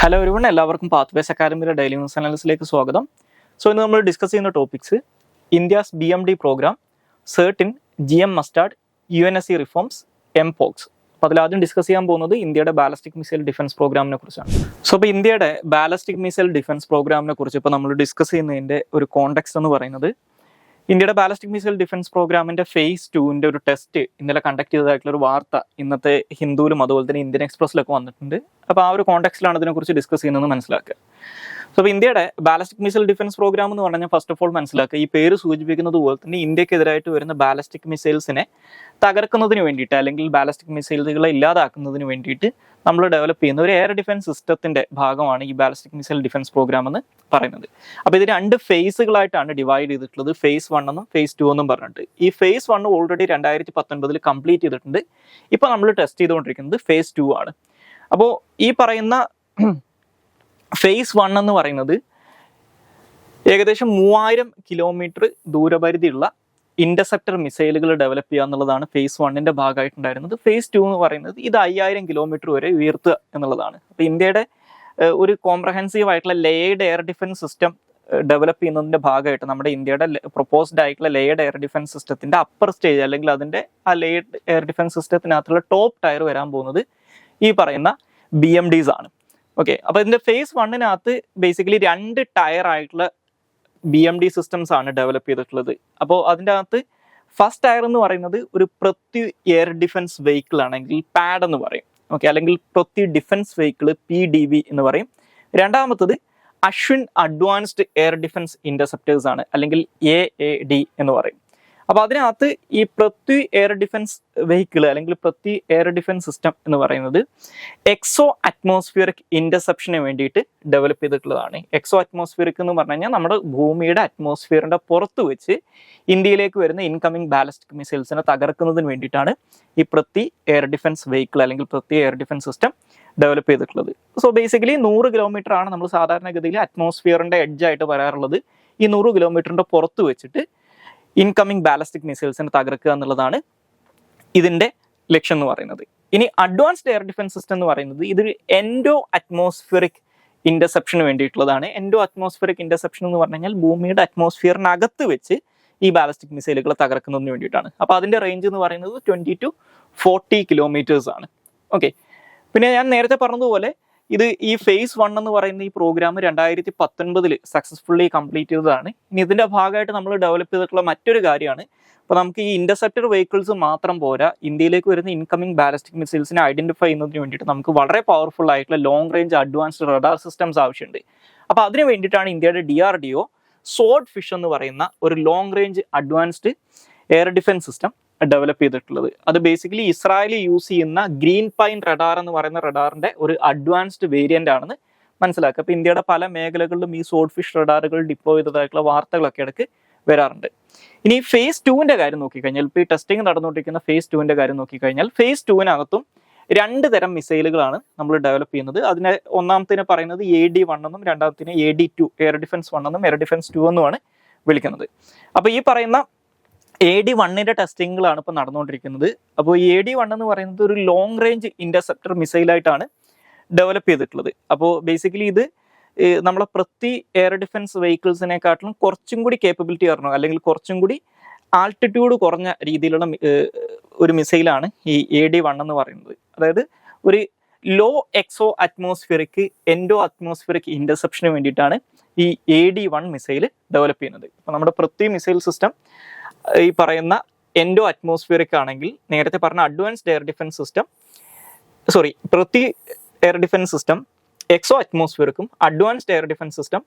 Hello everyone, എല്ലാവർക്കും Pathways അക്കാദമിയുടെ daily news അനാലിസിലേക്ക് സ്വാഗതം. ഇന്ന് നമ്മൾ ഡിസ്കസ് ചെയ്യുന്ന ടോപ്പിക്സ് ഇന്ത്യാസ് BMD പ്രോഗ്രാം, സെർട്ടിൻ, GM mustard, UNSC reforms, MPOX. അപ്പോൾ അതിലാദ്യം ഡിസ്കസ് ചെയ്യാൻ പോകുന്നത് ഇന്ത്യയുടെ ബാലിസ്റ്റിക് മിസൈൽ ഡിഫൻസ് പ്രോഗ്രാമിനെ കുറിച്ചാണ്. ഇപ്പോൾ ഇന്ത്യയുടെ ബാലിസ്റ്റിക് മിസൈൽ ഡിഫൻസ് പ്രോഗ്രാമിനെ കുറിച്ച് ഇപ്പോൾ നമ്മൾ ഡിസ്കസ് ചെയ്യുന്നതിൻ്റെ ഒരു കോണ്ടെക്സ്റ്റ് എന്ന് പറയുന്നത്, ഇന്ത്യയുടെ ബാലിസ്റ്റിക് മിസൈൽ ഡിഫൻസ് പ്രോഗ്രാമിന്റെ ഫേസ് 2 ഒരു ടെസ്റ്റ് ഇന്നലെ കണ്ടക്ട് ചെയ്തതായിട്ടുള്ള ഒരു വാർത്ത ഇന്നത്തെ ഹിന്ദുവിലും അതുപോലെ തന്നെ ഇന്ത്യൻ എക്സ്പ്രസിലൊക്കെ വന്നിട്ടുണ്ട്. അപ്പോൾ ആ ഒരു കോണ്ടെക്സ്റ്റിലാണ് ഇതിനെക്കുറിച്ച് ഡിസ്കസ് ചെയ്യുന്നത് മനസ്സിലാക്കുക. അപ്പോൾ ഇന്ത്യയുടെ ബാലിസ്റ്റിക് മിസൈൽ ഡിഫൻസ് പ്രോഗ്രാം എന്ന് പറഞ്ഞാൽ ഫസ്റ്റ് ഓഫ് ഓൾ മനസ്സിലാക്കുക, ഈ പേര് സൂചിപ്പിക്കുന്നത് പോലെ തന്നെ ഇന്ത്യക്കെതിരായിട്ട് വരുന്ന ബാലിസ്റ്റിക് മിസൈൽസിനെ തകർക്കുന്നതിന് വേണ്ടിയിട്ട് അല്ലെങ്കിൽ ബാലിസ്റ്റിക് മിസൈലുകളെ ഇല്ലാതാക്കുന്നതിന് വേണ്ടിയിട്ട് നമ്മൾ ഡെവലപ്പ് ചെയ്യുന്ന ഒരു എയർ ഡിഫൻസ് സിസ്റ്റത്തിന്റെ ഭാഗമാണ് ഈ ബാലിസ്റ്റിക് മിസൈൽ ഡിഫൻസ് പ്രോഗ്രാം എന്ന് പറയുന്നത്. അപ്പോൾ ഇത് 2 ഫേസുകളായിട്ടാണ് ഡിവൈഡ് ചെയ്തിട്ടുള്ളത്, ഫേസ് 1 എന്നും ഫേസ് 2 എന്നും പറഞ്ഞിട്ട്. ഈ ഫേസ് 1 ഓൾറെഡി 2019 കംപ്ലീറ്റ് ചെയ്തിട്ടുണ്ട്. ഇപ്പോൾ നമ്മൾ ടെസ്റ്റ് ചെയ്തുകൊണ്ടിരിക്കുന്നത് ഫേസ് 2 ആണ്. അപ്പോൾ ഈ പറയുന്ന ഫേസ് 1 എന്ന് പറയുന്നത് ഏകദേശം 3000 കിലോമീറ്റർ ദൂരപരിധിയുള്ള ഇന്റർസെപ്റ്റർ മിസൈലുകൾ ഡെവലപ്പ് ചെയ്യുക എന്നുള്ളതാണ് ഫേസ് 1 ഭാഗമായിട്ടുണ്ടായിരുന്നത്. ഫേസ് 2 എന്ന് പറയുന്നത് ഇത് 5000 കിലോമീറ്റർ വരെ ഉയർത്തുക എന്നുള്ളതാണ്. അപ്പോൾ ഇന്ത്യയുടെ ഒരു കോംപ്രഹെൻസീവ് ആയിട്ടുള്ള layered air defence system develop ചെയ്യുന്നതിന്റെ ഭാഗമായിട്ട് നമ്മുടെ ഇന്ത്യയുടെ പ്രൊപ്പോസ്ഡ് ആയിട്ടുള്ള ലേഡ് എയർ ഡിഫൻസ് സിസ്റ്റത്തിന്റെ അപ്പർ സ്റ്റേജ് അല്ലെങ്കിൽ അതിന്റെ ആ ലേഡ് എയർ ഡിഫൻസ് സിസ്റ്റത്തിനകത്തുള്ള ടോപ്പ് ടയർ വരാൻ പോകുന്നത് ഈ പറയുന്ന BMDs ആണ്. ഓക്കെ, അപ്പോൾ ഇതിന്റെ ഫേസ് 1 ബേസിക്കലി 2 ടയർ ആയിട്ടുള്ള BMD സിസ്റ്റംസ് ആണ് ഡെവലപ്പ് ചെയ്തിട്ടുള്ളത്. അപ്പോൾ അതിൻ്റെ അകത്ത് ഫസ്റ്റ് ടയർ എന്ന് പറയുന്നത് ഒരു പൃഥ്വി എയർ ഡിഫൻസ് വെഹിക്കിൾ ആണെങ്കിൽ പാഡ് എന്ന് പറയും. ഓക്കെ, അല്ലെങ്കിൽ പൃഥ്വി ഡിഫൻസ് വെഹിക്കിൾ PDV എന്ന് പറയും. രണ്ടാമത്തത് അശ്വിൻ അഡ്വാൻസ്ഡ് എയർ ഡിഫൻസ് ഇന്റർസെപ്റ്റേഴ്സ് ആണ്, അല്ലെങ്കിൽ AAD എന്ന് പറയും. അപ്പോൾ അതിനകത്ത് ഈ പൃഥ്വി എയർ ഡിഫൻസ് വെഹിക്കിൾ അല്ലെങ്കിൽ പൃഥ്വി എയർ ഡിഫൻസ് സിസ്റ്റം എന്ന് പറയുന്നത് എക്സോ അറ്റ്മോസ്ഫിയറിക് ഇന്റർസെപ്ഷന് വേണ്ടിയിട്ട് ഡെവലപ്പ് ചെയ്തിട്ടുള്ളതാണ്. എക്സോ അറ്റ്മോസ്ഫിയറിക് എന്ന് പറഞ്ഞു കഴിഞ്ഞാൽ നമ്മുടെ ഭൂമിയുടെ അറ്റ്മോസ്ഫിയറിന്റെ പുറത്ത് വെച്ച് ഇന്ത്യയിലേക്ക് വരുന്ന ഇൻകമിംഗ് ബാലിസ്റ്റിക് മിസൈൽസിനെ തകർക്കുന്നതിന് വേണ്ടിയിട്ടാണ് ഈ പൃഥ്വി എയർ ഡിഫൻസ് വെഹിക്കിൾ അല്ലെങ്കിൽ Prithvi air defence system develop ചെയ്തിട്ടുള്ളത്. സോ ബേസിക്കലി 100 കിലോമീറ്റർ ആണ് നമ്മൾ സാധാരണഗതിയിൽ അറ്റ്മോസ്ഫിയറിന്റെ എഡ്ജായിട്ട് പറയാറുള്ളത്. ഈ 100 കിലോമീറ്ററിന്റെ പുറത്ത് വെച്ചിട്ട് ഇൻകമിംഗ് ബാലിസ്റ്റിക് മിസൈൽസിനെ തകർക്കുക എന്നുള്ളതാണ് ഇതിന്റെ ലക്ഷ്യം എന്ന് പറയുന്നത്. ഇനി അഡ്വാൻസ്ഡ് എയർ ഡിഫൻസ് സിസ്റ്റം എന്ന് പറയുന്നത് ഇതൊരു എൻഡോ അറ്റ്മോസ്ഫിയറിക് ഇന്റർസെപ്ഷന് വേണ്ടിയിട്ടുള്ളതാണ്. എൻഡോ അറ്റ്മോസ്ഫിയറിക് ഇന്റർസെപ്ഷൻ എന്ന് പറഞ്ഞു കഴിഞ്ഞാൽ ഭൂമിയുടെ അറ്റ്മോസ്ഫിയറിനകത്ത് വെച്ച് ഈ ബാലിസ്റ്റിക് മിസൈലുകളെ തകർക്കുന്നതിന് വേണ്ടിയിട്ടാണ്. അപ്പോൾ അതിന്റെ റേഞ്ച് എന്ന് പറയുന്നത് 20 to 40 കിലോമീറ്റേഴ്സ് ആണ്. ഓക്കെ, പിന്നെ ഞാൻ നേരത്തെ പറഞ്ഞതുപോലെ ഇത് ഈ ഫേസ് 1 എന്ന് പറയുന്ന ഈ പ്രോഗ്രാം 2019 സക്സസ്ഫുള്ളി കംപ്ലീറ്റ് ചെയ്തതാണ്. ഇനി ഇതിന്റെ ഭാഗമായിട്ട് നമ്മൾ ഡെവലപ്പ് ചെയ്തിട്ടുള്ള മറ്റൊരു കാര്യമാണ്, ഇപ്പോൾ നമുക്ക് ഈ ഇന്റർസെപ്റ്റർ വെഹിക്കിൾസ് മാത്രം പോരാ, ഇന്ത്യയിലേക്ക് വരുന്ന ഇൻകമിംഗ് ബാലിസ്റ്റിക് മിസൈൽസിനെ ഐഡന്റിഫൈ ചെയ്യുന്നതിന് വേണ്ടിയിട്ട് നമുക്ക് വളരെ പവർഫുൾ ആയിട്ടുള്ള long range advanced radar systems ആവശ്യമുണ്ട്. അപ്പോൾ അതിന് വേണ്ടിയിട്ടാണ് ഇന്ത്യയുടെ DRDO സോഡ് ഫിഷ് എന്ന് പറയുന്ന ഒരു long range advanced air defence system develop ചെയ്തിട്ടുള്ളത്. അത് ബേസിക്കലി ഇസ്രായേൽ യൂസ് ചെയ്യുന്ന ഗ്രീൻ പൈൻ റഡാർ എന്ന് പറയുന്ന റഡാറിന്റെ ഒരു അഡ്വാൻസ്ഡ് വേരിയന്റ് ആണെന്ന് മനസ്സിലാക്കുക. അപ്പോൾ ഇന്ത്യയുടെ പല മേഖലകളിലും ഈ സോഡ് ഫിഷ് റഡാറുകൾ ഡിപ്ലോയ് ചെയ്തതായിട്ടുള്ള വാർത്തകളൊക്കെ ഇടയ്ക്ക് വരാറുണ്ട്. ഇനി ഫേസ് 2 കാര്യം നോക്കിക്കഴിഞ്ഞാൽ, ഇപ്പോൾ ഈ ടെസ്റ്റിംഗ് നടന്നുകൊണ്ടിരിക്കുന്ന ഫേസ് 2 കാര്യം നോക്കിക്കഴിഞ്ഞാൽ, ഫേസ് 2 2 തരം മിസൈലുകളാണ് നമ്മൾ ഡെവലപ്പ് ചെയ്യുന്നത്. അതിനെ ഒന്നാമത്തേനെ പറയുന്നത് AD1 എന്നും രണ്ടാമത്തേനെ AD2 എയർ ഡിഫൻസ് 1 എന്നും എയർ ഡിഫൻസ് 2 എന്നുമാണ് വിളിക്കുന്നത്. അപ്പോൾ ഈ പറയുന്ന AD1 ടെസ്റ്റിങ്ങുകളാണ് ഇപ്പോൾ നടന്നുകൊണ്ടിരിക്കുന്നത്. അപ്പോൾ ഈ AD1 എന്ന് പറയുന്നത് ഒരു ലോങ് റേഞ്ച് ഇന്റർസെപ്റ്റർ മിസൈലായിട്ടാണ് ഡെവലപ്പ് ചെയ്തിട്ടുള്ളത്. അപ്പോൾ ബേസിക്കലി ഇത് നമ്മളെ പൃഥ്വി എയർ ഡിഫൻസ് വെഹിക്കിൾസിനെക്കാട്ടിലും കുറച്ചും കൂടി കേപ്പബിലിറ്റി പറഞ്ഞോ അല്ലെങ്കിൽ കുറച്ചും കൂടി ആൾട്ടിറ്റ്യൂഡ് കുറഞ്ഞ രീതിയിലുള്ള ഒരു മിസൈലാണ് ഈ AD1 എന്ന് പറയുന്നത്. അതായത് ഒരു ലോ എക്സോ അറ്റ്മോസ്ഫിയറിക് എൻഡോ അറ്റ്മോസ്ഫിയറിക് ഇന്റർസെപ്ഷന് വേണ്ടിയിട്ടാണ് ഈ AD1 മിസൈൽ ഡെവലപ്പ് ചെയ്യുന്നത്. അപ്പോൾ നമ്മുടെ പൃഥ്വി മിസൈൽ സിസ്റ്റം ഈ പറയുന്ന എൻഡോ അറ്റ്മോസ്ഫിയറിക് ആണെങ്കിൽ, നേരത്തെ പറഞ്ഞ advanced air defence system Prithvi air defence system exo അറ്റ്മോസ്ഫിയറിക്കും advanced air defence system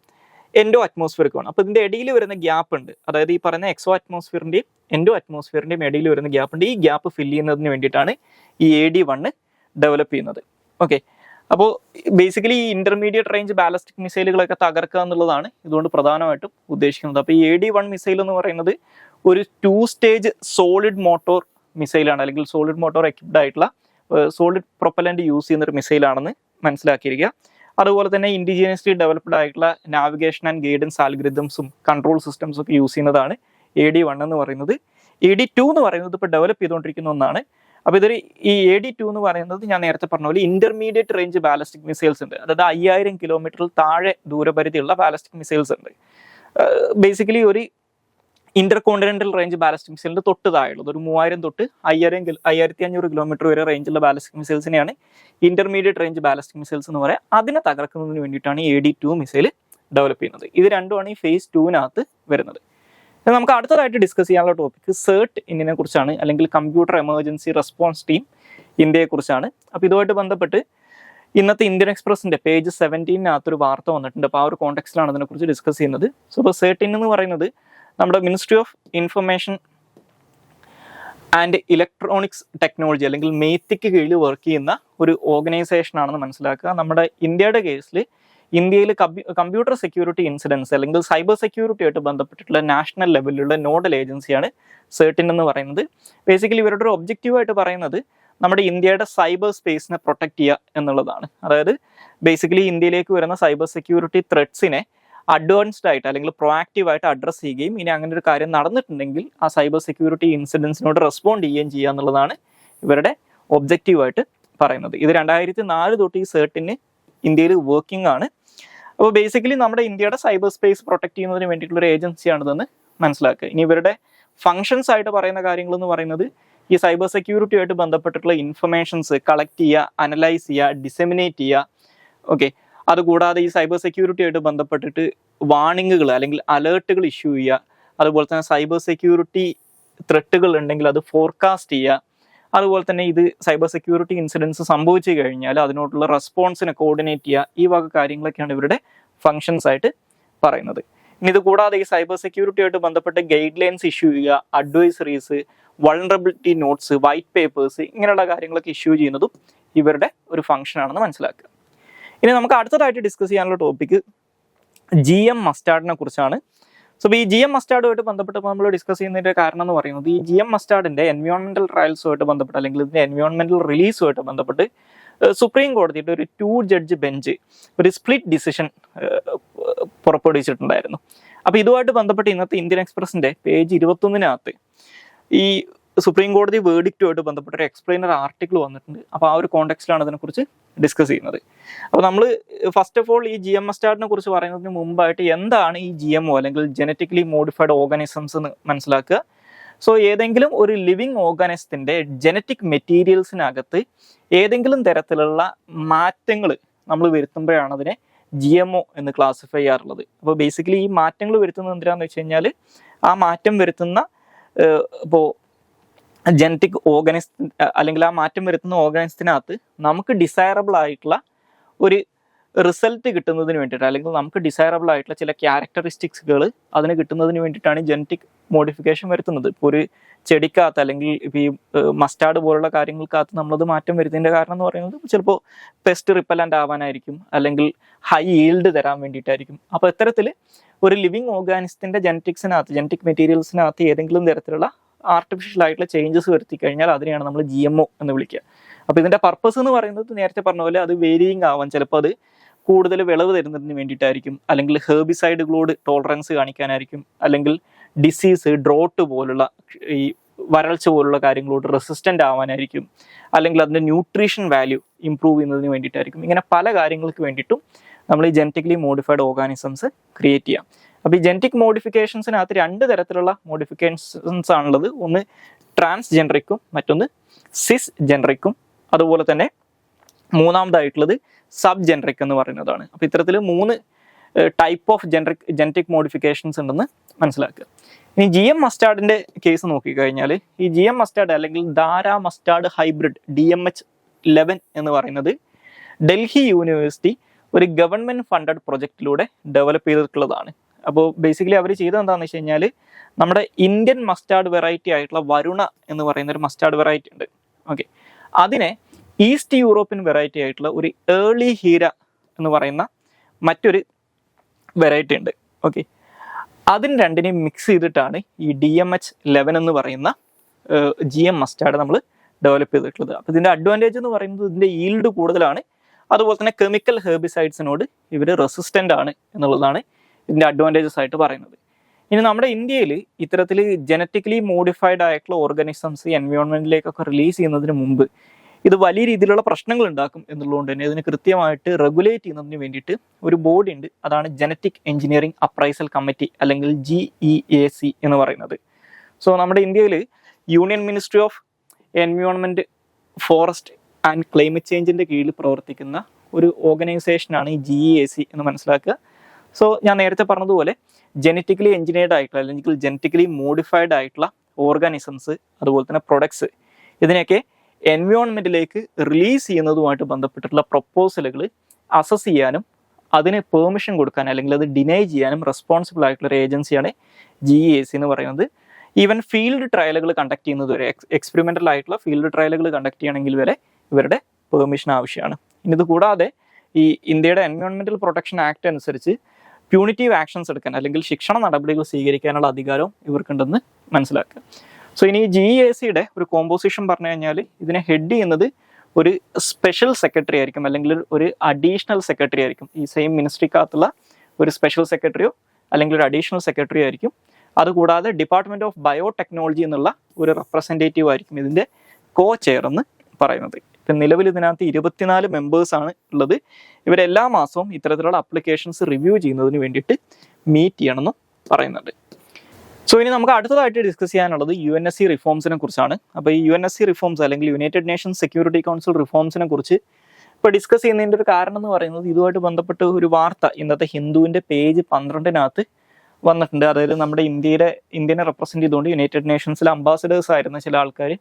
endo അറ്റ്മോസ്ഫിയറിക്കുമാണ്. അപ്പോൾ ഇതിന്റെ ഇടയിൽ വരുന്ന ഗ്യാപ്പ് ഉണ്ട്, അതായത് ഈ പറയുന്ന എക്സോ അറ്റ്മോസ്ഫിയറിന്റെയും എൻഡോ അറ്റ്മോസ്ഫിയറിന്റെയും ഇടയിൽ വരുന്ന ഗ്യാപ്പ് ഉണ്ട്. ഈ ഗ്യാപ്പ് ഫില്ല് ചെയ്യുന്നതിന് വേണ്ടിയിട്ടാണ് ഈ AD1 ഡെവലപ്പ് ചെയ്യുന്നത്. ഓക്കെ, അപ്പോൾ ബേസിക്കലി ഈ ഇന്റർമീഡിയറ്റ് റേഞ്ച് ബാലിസ്റ്റിക് മിസൈലുകളൊക്കെ തകർക്കുക എന്നുള്ളതാണ് ഇതുകൊണ്ട് പ്രധാനമായിട്ടും ഉദ്ദേശിക്കുന്നത്. അപ്പോൾ ഈ AD1 മിസൈൽ എന്ന് പറയുന്നത് ഒരു 2 സ്റ്റേജ് സോളിഡ് മോട്ടോർ മിസൈലാണ്, അല്ലെങ്കിൽ സോളിഡ് മോട്ടോർ എക്വിപ്ഡ് ആയിട്ടുള്ള സോളിഡ് പ്രൊപ്പലന്റ് യൂസ് ചെയ്യുന്ന ഒരു മിസൈലാണെന്ന് മനസ്സിലാക്കിയിരിക്കുക. അതുപോലെ തന്നെ ഇൻഡിജിനിയസ്ലി ഡെവലപ്ഡ് ആയിട്ടുള്ള നാവിഗേഷൻ ആൻഡ് ഗൈഡൻസ് ആൽഗരിതംസും കൺട്രോൾ സിസ്റ്റംസും ഒക്കെ യൂസ് ചെയ്യുന്നതാണ് AD1 എന്ന് പറയുന്നത്. AD2 എന്ന് പറയുന്നത് ഇപ്പോൾ ഡെവലപ്പ് ചെയ്തുകൊണ്ടിരിക്കുന്ന ഒന്നാണ്. അപ്പോൾ ഇതൊരു ഈ AD2 എന്ന് പറയുന്നത് ഞാൻ നേരത്തെ പറഞ്ഞ പോലെ ഇന്റർമീഡിയറ്റ് റേഞ്ച് ബാലിസ്റ്റിക് മിസൈൽസ് ഉണ്ട്. അതായത് 5000 കിലോമീറ്ററിൽ താഴെ ദൂരപരിധിയുള്ള ബാലിസ്റ്റിക് മിസൈൽസ് ഉണ്ട്. ബേസിക്കലി ഒരു ഇന്റർ കോണ്ടിനെന്റൽ റേഞ്ച് ബാലിസ്റ്റിക് മിസൈലിന്റെ തൊട്ട് താഴെയുള്ളത് ഒരു 3000 തൊട്ട് 5500 കിലോമീറ്റർ വരെ റേഞ്ചുള്ള ബാലിസ്റ്റിക് മിസൈൽസിനെയാണ് ഇന്റർമീഡിയറ്റ് റേഞ്ച് ബാലിസ്റ്റിക് മിസൈൽസ് എന്ന് പറയുക. അതിനെ തകർക്കുന്നതിന് വേണ്ടിയിട്ടാണ് AD2 മിസൈൽ ഡെവലപ്പ് ചെയ്യുന്നത്. ഇത് രണ്ടുമാണ് ഈ phase 2-നകത്ത് വരുന്നത്. നമുക്ക് അടുത്തതായിട്ട് ഡിസ്കസ് ചെയ്യാനുള്ള ടോപ്പിക് CERT ഇന്ത്യനെ കുറിച്ചാണ്, അല്ലെങ്കിൽ കമ്പ്യൂട്ടർ എമർജൻസി റെസ്പോൺസ് ടീം ഇന്ത്യയെ കുറിച്ചാണ്. അപ്പോൾ ഇതുമായിട്ട് ബന്ധപ്പെട്ട് ഇന്നത്തെ ഇന്ത്യൻ എക്സ്പ്രസിന്റെ പേജ് 17-നകത്ത് ഒരു വാർത്ത വന്നിട്ടുണ്ട്. അപ്പോൾ ആ ഒരു കോണ്ടെക്സ്റ്റിലാണ് അതിനെക്കുറിച്ച് ഡിസ്കസ് ചെയ്യുന്നത്. സോ ഇപ്പോൾ CERT എന്ന് പറയുന്നത് നമ്മുടെ ministry of information and electronics technology അല്ലെങ്കിൽ മേത്തിക്ക് കീഴിൽ വർക്ക് ചെയ്യുന്ന ഒരു ഓർഗനൈസേഷൻ ആണെന്ന് മനസ്സിലാക്കുക. നമ്മുടെ ഇന്ത്യയുടെ കേസിൽ ഇന്ത്യയിൽ കമ്പ്യൂട്ടർ സെക്യൂരിറ്റി ഇൻസിഡൻസ് അല്ലെങ്കിൽ സൈബർ സെക്യൂരിറ്റി ആയിട്ട് ബന്ധപ്പെട്ടിട്ടുള്ള നാഷണൽ ലെവലിലുള്ള നോഡൽ ഏജൻസിയാണ് CERT എന്ന് പറയുന്നത്. ബേസിക്കലി ഇവരുടെ ഒരു ഒബ്ജക്റ്റീവായിട്ട് പറയുന്നത് നമ്മുടെ ഇന്ത്യയുടെ സൈബർ സ്പേസിനെ പ്രൊട്ടക്ട് ചെയ്യുക എന്നുള്ളതാണ്. അതായത് ബേസിക്കലി ഇന്ത്യയിലേക്ക് വരുന്ന സൈബർ സെക്യൂരിറ്റി ത്രെഡ്സിനെ അഡ്വാൻസ്ഡ് ആയിട്ട് അല്ലെങ്കിൽ പ്രൊആക്റ്റീവായിട്ട് അഡ്രസ്സ് ചെയ്യുകയും ഇനി അങ്ങനെ ഒരു കാര്യം നടന്നിട്ടുണ്ടെങ്കിൽ ആ സൈബർ സെക്യൂരിറ്റി ഇൻസിഡൻസിനോട് റെസ്പോണ്ട് ചെയ്യുകയും ചെയ്യുക എന്നുള്ളതാണ് ഇവരുടെ ഒബ്ജക്റ്റീവായിട്ട് പറയുന്നത്. ഇത് 2004 തൊട്ട് ഈ CERT ഇന്ത്യയിൽ വർക്കിംഗ് ആണ്. അപ്പോൾ ബേസിക്കലി നമ്മുടെ ഇന്ത്യയുടെ സൈബർ സ്പേസ് പ്രൊട്ടക്ട് ചെയ്യുന്നതിന് വേണ്ടിയിട്ടുള്ള ഒരു ഏജൻസിയാണിതെന്ന് മനസ്സിലാക്കുക. ഇനി ഇവരുടെ ഫങ്ഷൻസ് ആയിട്ട് പറയുന്ന കാര്യങ്ങൾ എന്ന് പറയുന്നത് ഈ സൈബർ സെക്യൂരിറ്റി ആയിട്ട് ബന്ധപ്പെട്ടിട്ടുള്ള ഇൻഫർമേഷൻസ് കളക്ട് ചെയ്യുക, അനലൈസ് ചെയ്യുക, ഡിസെമിനേറ്റ് ചെയ്യുക. ഓക്കെ, അതുകൂടാതെ ഈ സൈബർ സെക്യൂരിറ്റി ആയിട്ട് ബന്ധപ്പെട്ടിട്ട് വാർണിങ്ങുകൾ അല്ലെങ്കിൽ അലേർട്ടുകൾ ഇഷ്യൂ ചെയ്യുക, അതുപോലെ തന്നെ സൈബർ സെക്യൂരിറ്റി ത്രെട്ടുകൾ ഉണ്ടെങ്കിൽ അത് ഫോർകാസ്റ്റ് ചെയ്യുക, അതുപോലെ തന്നെ ഇത് സൈബർ സെക്യൂരിറ്റി ഇൻസിഡൻസ് സംഭവിച്ചു കഴിഞ്ഞാൽ അതിനോടുള്ള റെസ്പോൺസിനെ കോർഡിനേറ്റ് ചെയ്യുക. ഈ വക കാര്യങ്ങളൊക്കെയാണ് ഇവരുടെ ഫങ്ഷൻസ് ആയിട്ട് പറയുന്നത്. ഇനി ഇത് കൂടാതെ ഈ സൈബർ സെക്യൂരിറ്റി ആയിട്ട് ബന്ധപ്പെട്ട് ഗൈഡ് ലൈൻസ് ഇഷ്യൂ ചെയ്യുക, advisories, vulnerability notes, white papers, ഇങ്ങനെയുള്ള കാര്യങ്ങളൊക്കെ ഇഷ്യൂ ചെയ്യുന്നതും ഇവരുടെ ഒരു ഫംഗ്ഷൻ ആണെന്ന് മനസ്സിലാക്കുക. ഇനി നമുക്ക് അടുത്തതായിട്ട് ഡിസ്കസ് ചെയ്യാനുള്ള ടോപ്പിക്ക് GM മസ്റ്റാർഡിനെ കുറിച്ചാണ്. സോ ഈ GM മസ്റ്റാർഡുമായിട്ട് ബന്ധപ്പെട്ട് നമ്മൾ ഡിസ്കസ് ചെയ്യുന്നതിന്റെ കാരണം എന്ന് പറയുന്നത് ഈ GM മസ്റ്റാർഡിന്റെ എൻവയോൺമെന്റൽ ട്രയൽസുമായിട്ട് ബന്ധപ്പെട്ട് അല്ലെങ്കിൽ ഇതിന്റെ എൻവയോൺമെന്റൽ റിലീസുമായിട്ട് ബന്ധപ്പെട്ട് സുപ്രീം കോടതിയുടെ ഒരു 2 ജഡ്ജ് ബെഞ്ച് ഒരു സ്പ്ലിറ്റ് ഡിസിഷൻ പുറപ്പെടുവിച്ചിട്ടുണ്ടായിരുന്നു. അപ്പോൾ ഇതുമായിട്ട് ബന്ധപ്പെട്ട് ഇന്നത്തെ ഇന്ത്യൻ എക്സ്പ്രസിന്റെ പേജ് 21-നകത്ത് ഈ സുപ്രീം കോടതി വേർഡിക്റ്റുമായിട്ട് ബന്ധപ്പെട്ട ഒരു എക്സ്പ്ലെയിനർ ആർട്ടിക്കിൾ വന്നിട്ടുണ്ട്. അപ്പോൾ ആ ഒരു കോണ്ടെക്സ്റ്റിലാണ് ഇതിനെക്കുറിച്ച് ഡിസ്കസ് ചെയ്യുന്നത്. അപ്പോൾ നമ്മൾ ഫസ്റ്റ് ഓഫ് ഓൾ ഈ GM മസ്റ്റാർഡിനെ കുറിച്ച് പറയുന്നതിന് മുമ്പായിട്ട് എന്താണ് ഈ GMO അല്ലെങ്കിൽ ജനറ്റിക്കലി മോഡിഫൈഡ് ഓർഗാനിസംസ് എന്ന് മനസ്സിലാക്കുക. സോ ഏതെങ്കിലും ഒരു ലിവിങ് ഓർഗാനിസത്തിന്റെ ജനറ്റിക് മെറ്റീരിയൽസിനകത്ത് ഏതെങ്കിലും തരത്തിലുള്ള മാറ്റങ്ങൾ നമ്മൾ വരുത്തുമ്പോഴാണ് അതിനെ GMO എന്ന് ക്ലാസിഫൈ ചെയ്യാറുള്ളത്. അപ്പോൾ ബേസിക്കലി ഈ മാറ്റങ്ങൾ വരുത്തുന്നത് എന്തിനാന്ന് വെച്ച് കഴിഞ്ഞാൽ ആ മാറ്റം വരുത്തുന്ന ഇപ്പോൾ ജനറ്റിക് ഓർഗാനിസം അല്ലെങ്കിൽ ആ മാറ്റം വരുത്തുന്ന ഓർഗാനിസത്തിനകത്ത് നമുക്ക് ഡിസൈറബിൾ ആയിട്ടുള്ള ഒരു റിസൾട്ട് കിട്ടുന്നതിന് വേണ്ടിയിട്ട് അല്ലെങ്കിൽ നമുക്ക് ഡിസൈറബിൾ ആയിട്ടുള്ള ചില ക്യാരക്ടറിസ്റ്റിക്സുകൾ അതിന് കിട്ടുന്നതിന് വേണ്ടിയിട്ടാണ് ജനറ്റിക് മോഡിഫിക്കേഷൻ വരുത്തുന്നത്. ഇപ്പോൾ ഒരു ചെടിക്കകത്ത് അല്ലെങ്കിൽ ഇപ്പോൾ ഈ മസ്റ്റാർഡ് പോലുള്ള കാര്യങ്ങൾക്കകത്ത് നമ്മളത് മാറ്റം വരുന്നതിൻ്റെ കാരണം എന്ന് പറയുന്നത് ചിലപ്പോൾ പെസ്റ്റ് റിപ്പലൻ്റ് ആവാനായിരിക്കും, അല്ലെങ്കിൽ ഹൈ ഈൽഡ് തരാൻ വേണ്ടിയിട്ടായിരിക്കും. അപ്പോൾ ഇത്തരത്തിൽ ഒരു ലിവിങ് ഓർഗാനിസത്തിൻ്റെ ജനറ്റിക് മെറ്റീരിയൽസിനകത്ത് ഏതെങ്കിലും തരത്തിലുള്ള ആർട്ടിഫിഷ്യൽ ആയിട്ടുള്ള ചേഞ്ചസ് വരുത്തി കഴിഞ്ഞാൽ അതിനെയാണ് നമ്മൾ GMO എന്ന് വിളിക്കുക. അപ്പോൾ ഇതിൻ്റെ പർപ്പസ് എന്ന് പറയുന്നത് നേരത്തെ പറഞ്ഞ പോലെ അത് വേരിയിങ് ആവാൻ, ചിലപ്പോൾ അത് കൂടുതൽ വിളവ് തരുന്നതിന് വേണ്ടിയിട്ടായിരിക്കും, അല്ലെങ്കിൽ ഹെർബിസൈഡുകളോട് ടോളറൻസ് കാണിക്കാനായിരിക്കും, അല്ലെങ്കിൽ ഡിസീസ്, ഡ്രോട്ട് പോലുള്ള ഈ വരൾച്ച പോലുള്ള കാര്യങ്ങളോട് റെസിസ്റ്റൻ്റ് ആവാനായിരിക്കും, അല്ലെങ്കിൽ അതിൻ്റെ ന്യൂട്രീഷൻ വാല്യൂ ഇമ്പ്രൂവ് ചെയ്യുന്നതിന് വേണ്ടിയിട്ടായിരിക്കും. ഇങ്ങനെ പല കാര്യങ്ങൾക്ക് വേണ്ടിയിട്ടും നമ്മൾ ഈ ജനറ്റിക്കലി മോഡിഫൈഡ് ഓർഗാനിസംസ് ക്രിയേറ്റ് ചെയ്യാം. അപ്പോൾ ഈ ജനറ്റിക് മോഡിഫിക്കേഷൻസിനകത്ത് 2 തരത്തിലുള്ള മോഡിഫിക്കേഷൻസ് ആണുള്ളത്. ഒന്ന് ട്രാൻസ്ജെൻറിക്കും മറ്റൊന്ന് സിസ് ജെൻറിക്കും. അതുപോലെ തന്നെ മൂന്നാമതായിട്ടുള്ളത് സബ് ജെൻറിക് എന്ന് പറയുന്നതാണ്. അപ്പോൾ ഇത്തരത്തിൽ 3 ടൈപ്പ് ഓഫ് ജനറ്റിക് മോഡിഫിക്കേഷൻസ് ഉണ്ടെന്ന് മനസ്സിലാക്കുക. ഇനി GM മസ്റ്റാർഡിൻ്റെ കേസ് നോക്കിക്കഴിഞ്ഞാൽ ഈ GM മസ്റ്റാർഡ് അല്ലെങ്കിൽ ദാര മസ്റ്റാർഡ് ഹൈബ്രിഡ് DMH11 എന്ന് പറയുന്നത് ഡൽഹി യൂണിവേഴ്സിറ്റി ഒരു ഗവൺമെൻറ് ഫണ്ടഡ് പ്രൊജക്റ്റിലൂടെ ഡെവലപ്പ് ചെയ്തിട്ടുള്ളതാണ്. അപ്പോൾ ബേസിക്കലി അവർ ചെയ്തത് എന്താണെന്ന് വെച്ച് കഴിഞ്ഞാൽ നമ്മുടെ ഇന്ത്യൻ മസ്റ്റാർഡ് വെറൈറ്റി ആയിട്ടുള്ള വരുണ എന്ന് പറയുന്ന ഒരു മസ്റ്റാർഡ് വെറൈറ്റി ഉണ്ട്. ഓക്കെ, അതിനെ ഈസ്റ്റ് യൂറോപ്യൻ വെറൈറ്റി ആയിട്ടുള്ള ഒരു ഏർലി ഹീര എന്ന് പറയുന്ന മറ്റൊരു വെറൈറ്റി ഉണ്ട്. ഓക്കെ, അതിന് രണ്ടിനെയും മിക്സ് ചെയ്തിട്ടാണ് ഈ DMH11 എന്ന് പറയുന്ന GM മസ്റ്റാർഡ് നമ്മൾ ഡെവലപ്പ് ചെയ്തിട്ടുള്ളത്. അപ്പോൾ ഇതിൻ്റെ അഡ്വാൻറ്റേജ് എന്ന് പറയുന്നത് ഇതിൻ്റെ ഈൽഡ് കൂടുതലാണ്, അതുപോലെ തന്നെ കെമിക്കൽ ഹെർബിസൈഡ്സിനോട് ഇവർ റെസിസ്റ്റൻ്റ് ആണ് എന്നുള്ളതാണ് ഇതിൻ്റെ അഡ്വാൻറ്റേജസ് ആയിട്ട് പറയുന്നത്. ഇനി നമ്മുടെ ഇന്ത്യയിൽ ഇത്തരത്തിൽ ജനറ്റിക്കലി മോഡിഫൈഡ് ആയിട്ടുള്ള ഓർഗാനിസംസ് എൻവയോൺമെന്റിലേക്കൊക്കെ റിലീസ് ചെയ്യുന്നതിന് മുമ്പ് ഇത് വലിയ രീതിയിലുള്ള പ്രശ്നങ്ങൾ ഉണ്ടാക്കും എന്നുള്ളതുകൊണ്ട് തന്നെ ഇതിന് കൃത്യമായിട്ട് റെഗുലേറ്റ് ചെയ്യുന്നതിന് വേണ്ടിയിട്ട് ഒരു ബോഡി ഉണ്ട്. അതാണ് ജനറ്റിക് എഞ്ചിനീയറിംഗ് അപ്രൈസൽ കമ്മിറ്റി അല്ലെങ്കിൽ GEAC എന്ന് പറയുന്നത്. സോ നമ്മുടെ ഇന്ത്യയിൽ union ministry of environment, forest and climate ചേഞ്ചിന്റെ കീഴിൽ പ്രവർത്തിക്കുന്ന ഒരു ഓർഗനൈസേഷനാണ് ഈ GEAC എന്ന് മനസ്സിലാക്കുക. സോ ഞാൻ നേരത്തെ പറഞ്ഞതുപോലെ ജനറ്റിക്കലി എഞ്ചിനീയർഡ് ആയിട്ടുള്ള അല്ലെങ്കിൽ ജനറ്റിക്കലി മോഡിഫൈഡ് ആയിട്ടുള്ള ഓർഗാനിസംസ്, അതുപോലെ തന്നെ പ്രൊഡക്ട്സ്, ഇതിനെയൊക്കെ എൻവയോൺമെന്റിലേക്ക് റിലീസ് ചെയ്യുന്നതുമായിട്ട് ബന്ധപ്പെട്ടിട്ടുള്ള പ്രൊപ്പോസലുകൾ അസസ് ചെയ്യാനും അതിന് പെർമിഷൻ കൊടുക്കാൻ അല്ലെങ്കിൽ അത് ഡിനൈ ചെയ്യാനും റെസ്പോൺസിബിൾ ആയിട്ടുള്ള ഒരു ഏജൻസിയാണ് GEAC എന്ന് പറയുന്നത്. ഈവൻ ഫീൽഡ് ട്രയലുകൾ കണ്ടക്ട് ചെയ്യുന്നത് വരെ, എക്സ്പെരിമെന്റൽ ആയിട്ടുള്ള ഫീൽഡ് ട്രയലുകൾ കണ്ടക്ട് ചെയ്യണമെങ്കിൽ വരെ ഇവരുടെ പെർമിഷൻ ആവശ്യമാണ്. ഇനി ഇത് കൂടാതെ ഈ ഇന്ത്യയുടെ എൻവയോൺമെന്റൽ പ്രൊട്ടക്ഷൻ ആക്ട് അനുസരിച്ച് പ്യൂണിറ്റീവ് ആക്ഷൻസ് എടുക്കാൻ അല്ലെങ്കിൽ ശിക്ഷണ നടപടികൾ സ്വീകരിക്കാനുള്ള അധികാരവും ഇവർക്കുണ്ടെന്ന് മനസ്സിലാക്കുക. സോ ഇനി GEACയുടെ ഒരു കോമ്പോസിഷൻ പറഞ്ഞു കഴിഞ്ഞാൽ ഇതിനെ ഹെഡ് ചെയ്യുന്നത് ഒരു സ്പെഷ്യൽ സെക്രട്ടറി ആയിരിക്കും അല്ലെങ്കിൽ ഒരു അഡീഷണൽ സെക്രട്ടറി ആയിരിക്കും. ഈ സെയിം മിനിസ്ട്രിക്കകത്തുള്ള ഒരു സ്പെഷ്യൽ സെക്രട്ടറിയോ അല്ലെങ്കിൽ ഒരു അഡീഷണൽ സെക്രട്ടറി ആയിരിക്കും. അതുകൂടാതെ ഡിപ്പാർട്ട്മെന്റ് ഓഫ് ബയോടെക്നോളജി എന്നുള്ള ഒരു റെപ്രസെൻറ്റേറ്റീവ് ആയിരിക്കും ഇതിൻ്റെ ചെയർ എന്ന് പറയുന്നത്. ഇപ്പം നിലവിൽ ഇതിനകത്ത് 24 മെമ്പേഴ്സാണ് ഉള്ളത്. ഇവരെല്ലാ മാസവും ഇത്തരത്തിലുള്ള അപ്ലിക്കേഷൻസ് റിവ്യൂ ചെയ്യുന്നതിന് വേണ്ടിയിട്ട് മീറ്റ് ചെയ്യണമെന്നും പറയുന്നുണ്ട്. സോ ഇനി നമുക്ക് അടുത്തതായിട്ട് ഡിസ്കസ് ചെയ്യാനുള്ളത് UNSC റിഫോംസിനെ കുറിച്ചാണ്. അപ്പോൾ ഈ UNSC റിഫോംസ് അല്ലെങ്കിൽ യുണൈറ്റഡ് നേഷൻസ് സെക്യൂരിറ്റി കൗൺസിൽ റിഫോംസിനെ കുറിച്ച് ഇപ്പോൾ ഡിസ്കസ് ചെയ്യുന്നതിൻ്റെ ഒരു കാരണം എന്ന് പറയുന്നത് ഇതുമായിട്ട് ബന്ധപ്പെട്ട് ഒരു വാർത്ത ഇന്നത്തെ ഹിന്ദുവിൻ്റെ പേജ് 12 വന്നിട്ടുണ്ട്. അതായത് നമ്മുടെ ഇന്ത്യനെ റെപ്രസെൻറ്റ് ചെയ്തുകൊണ്ട് യുണൈറ്റഡ് നേഷൻസിലെ അംബാസിഡേഴ്സ് ആയിരുന്ന ചില ആൾക്കാർ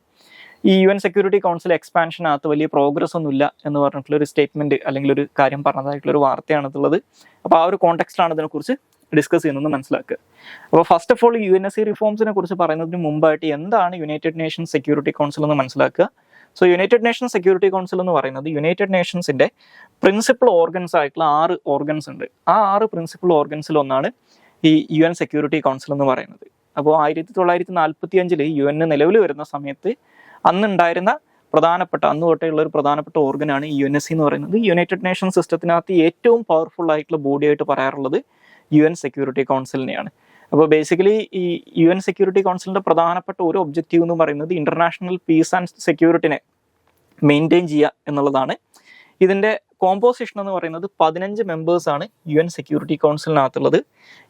ഈ UN സെക്യൂരിറ്റി കൗൺസിൽ എക്സ്പാൻഷനകത്ത് വലിയ പ്രോഗ്രസ് ഒന്നുമില്ല എന്ന് പറഞ്ഞിട്ടുള്ള ഒരു സ്റ്റേറ്റ്മെന്റ് അല്ലെങ്കിൽ ഒരു കാര്യം പറഞ്ഞതായിട്ടുള്ള ഒരു വാർത്തയാണുള്ളത്. അപ്പോൾ ആ ഒരു കോണ്ടെക്സ്റ്റിലാണ് ഇതിനെക്കുറിച്ച് ഡിസ്കസ് ചെയ്യുന്നത് മനസ്സിലാക്കുക. അപ്പോൾ ഫസ്റ്റ് ഓഫ് ഓൾ UNSC റിഫോംസിനെ കുറിച്ച് പറയുന്നതിന് മുമ്പായിട്ട് എന്താണ് യുണൈറ്റഡ് നേഷൻസ് സെക്യൂരിറ്റി കൗൺസിൽ എന്ന് മനസ്സിലാക്കുക. So United Nations security council എന്ന് പറയുന്നത് യുണൈറ്റഡ് നേഷൻസിന്റെ പ്രിൻസിപ്പൽ ഓർഗൻസ് ആയിട്ടുള്ള 6 ഓർഗൻസ് ഉണ്ട്. ആ 6 പ്രിൻസിപ്പൽ ഓർഗൻസിൽ ഒന്നാണ് ഈ UN സെക്യൂരിറ്റി കൗൺസിൽ എന്ന് പറയുന്നത്. അപ്പോൾ 1945 UN നിലവിൽ വരുന്ന സമയത്ത് അന്നുണ്ടായിരുന്ന അന്ന് തൊട്ടേയുള്ള ഒരു പ്രധാനപ്പെട്ട ഓർഗനാണ് UNSC എന്ന് പറയുന്നത്. യുണൈറ്റഡ് നേഷൻ സിസ്റ്റത്തിനകത്ത് ഏറ്റവും പവർഫുൾ ആയിട്ടുള്ള ബോഡി ആയിട്ട് പറയാറുള്ളത് UN സെക്യൂരിറ്റി കൗൺസിലിനെയാണ്. അപ്പോൾ ബേസിക്കലി ഈ UN സെക്യൂരിറ്റി കൗൺസിലിന്റെ പ്രധാനപ്പെട്ട ഒരു ഒബ്ജക്റ്റീവ് എന്ന് പറയുന്നത് ഇന്റർനാഷണൽ പീസ് ആൻഡ് സെക്യൂരിറ്റിനെ മെയിൻറ്റെയിൻ ചെയ്യുക എന്നുള്ളതാണ്. ഇതിന്റെ കോമ്പോസിഷൻ എന്ന് പറയുന്നത് 15 മെമ്പേഴ്സാണ് UN സെക്യൂരിറ്റി കൗൺസിലിനകത്തുള്ളത്.